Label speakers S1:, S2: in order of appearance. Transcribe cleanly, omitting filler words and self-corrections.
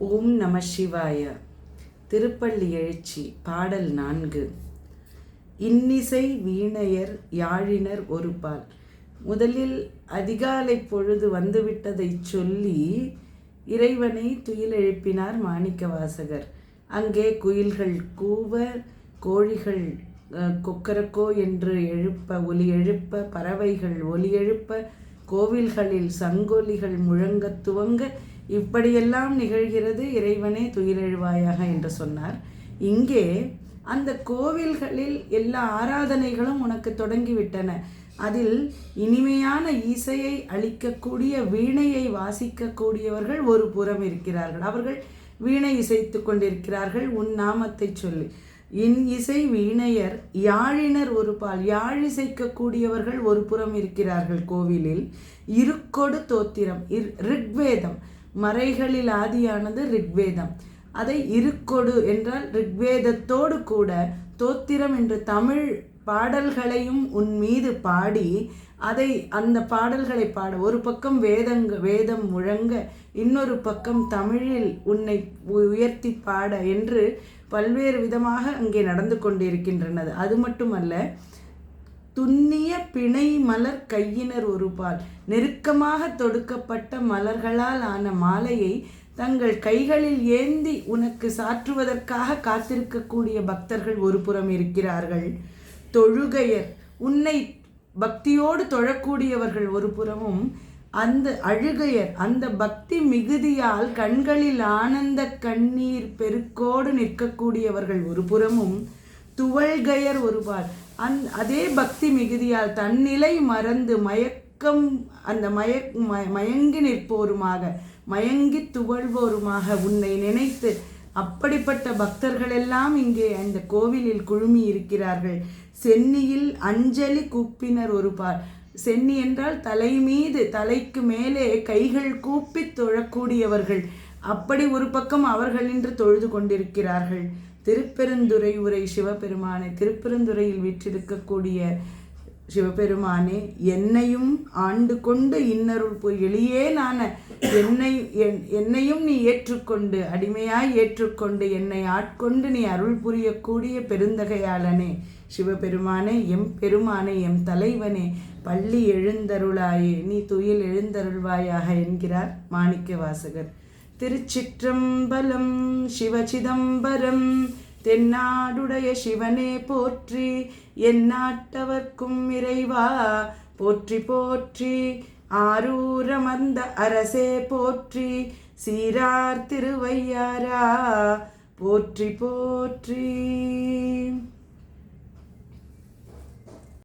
S1: ஓம் நம சிவாய. திருப்பள்ளி எழுச்சி பாடல் 4. இன்னிசை வீணையர் யாழினர் ஒரு பால். முதலில் அதிகாலை பொழுது வந்துவிட்டதை சொல்லி இறைவனை துயில் எழுப்பினார் மாணிக்கவாசகர். அங்கே குயில்கள் கூவ, கோழிகள் கொக்கரக்கோ என்று ஒலி எழுப்ப, பறவைகள் ஒலி எழுப்ப, கோவில்களில் சங்கொலிகள் முழங்கத் துவங்க, இப்படியெல்லாம் நிகழ்கிறது. இறைவனே துயிலெழுவாயாக என்று சொன்னார். இங்கே அந்த கோவில்களில் எல்லா ஆராதனைகளும் உனக்கு தொடங்கிவிட்டன. அதில் இனிமையான இசையை அளிக்கக்கூடிய வீணையை வாசிக்கக்கூடியவர்கள் ஒரு புறம் இருக்கிறார்கள். அவர்கள் வீணை இசைத்து கொண்டிருக்கிறார்கள் உன் நாமத்தை சொல்லி. இன் இசை வீணையர் யாழினர் ஒரு பால். யாழ் இசைக்கக்கூடியவர்கள் ஒரு புறம் இருக்கிறார்கள் கோவிலில். இருக்கொடு தோத்திரம், ரிக்வேதம், மறைகளில் ஆதியானது ரிக்வேதம். அதை இருக்கொடு என்றால் ரிக்வேதத்தோடு கூட தோத்திரம் என்று தமிழ் பாடல்களையும் உன் மீது பாடி, அந்த பாடல்களை பாட, ஒரு பக்கம் வேதம் முழங்க, இன்னொரு பக்கம் தமிழில் உன்னை உயர்த்தி பாட என்று பல்வேறு விதமாக அங்கே நடந்து கொண்டிருக்கின்றனது. அது மட்டுமல்ல, துன்னிய பிணை மலர் கையினர் ஒரு பால். நெருக்கமாக தொடுக்கப்பட்ட மலர்களால் ஆன மாலையை தங்கள் கைகளில் ஏந்தி உனக்கு சாற்றுவதற்காக காத்திருக்கக்கூடிய பக்தர்கள் ஒரு புறம் இருக்கிறார்கள். தொழுகையர், உன்னை பக்தியோடு தொழக்கூடியவர்கள் ஒரு புறமும், அந்த அழுகையர், அந்த பக்தி மிகுதியால் கண்களில் ஆனந்த கண்ணீர் பெருக்கோடு நிற்கக்கூடியவர்கள் ஒரு புறமும், துவள்கையர் ஒரு பால். அதே பக்தி மிகுதியால் தன்னிலை மறந்து மயங்கி நிற்போருமாக, மயங்கி துவள்வோருமாக உன்னை நினைத்து, அப்படிப்பட்ட பக்தர்களெல்லாம் இங்கே அந்த கோவிலில் குழுமி இருக்கிறார்கள். சென்னியில் அஞ்சலி கூப்பினர் ஒரு பால். சென்னி என்றால் தலை மீது, தலைக்கு மேலே கைகள் கூப்பி தொழக்கூடியவர்கள். அப்படி ஒரு பக்கம் அவர்கள் இன்று தொழுது கொண்டிருக்கிறார்கள். திருப்பெருந்துறை உரை சிவபெருமானே, திருப்பெருந்துறையில் வீற்றிருக்கக்கூடிய சிவபெருமானே, என்னையும் ஆண்டு கொண்டு இன்னருள் எளியேனான என்னையும் நீ ஏற்றுக்கொண்டு, அடிமையாய் ஏற்றுக்கொண்டு, என்னை ஆட்கொண்டு நீ அருள் புரியக்கூடிய பெருந்தகையாளனே சிவபெருமானே, எம் பெருமானே, எம் தலைவனே, பள்ளி எழுந்தருளாயே, நீ துயில் எழுந்தருள்வாயாக என்கிறார் மாணிக்கவாசகர். திருச்சிற்றம்பலம். சிவசிதம்பரம். தென்னாடுடைய சிவனே போற்றி, எந்நாட்டவர்க்கும் இறைவா போற்றி போற்றி. ஆரூரமர்ந்த அரசே போற்றி, சீரார் திருவையாரா போற்றி போற்றி.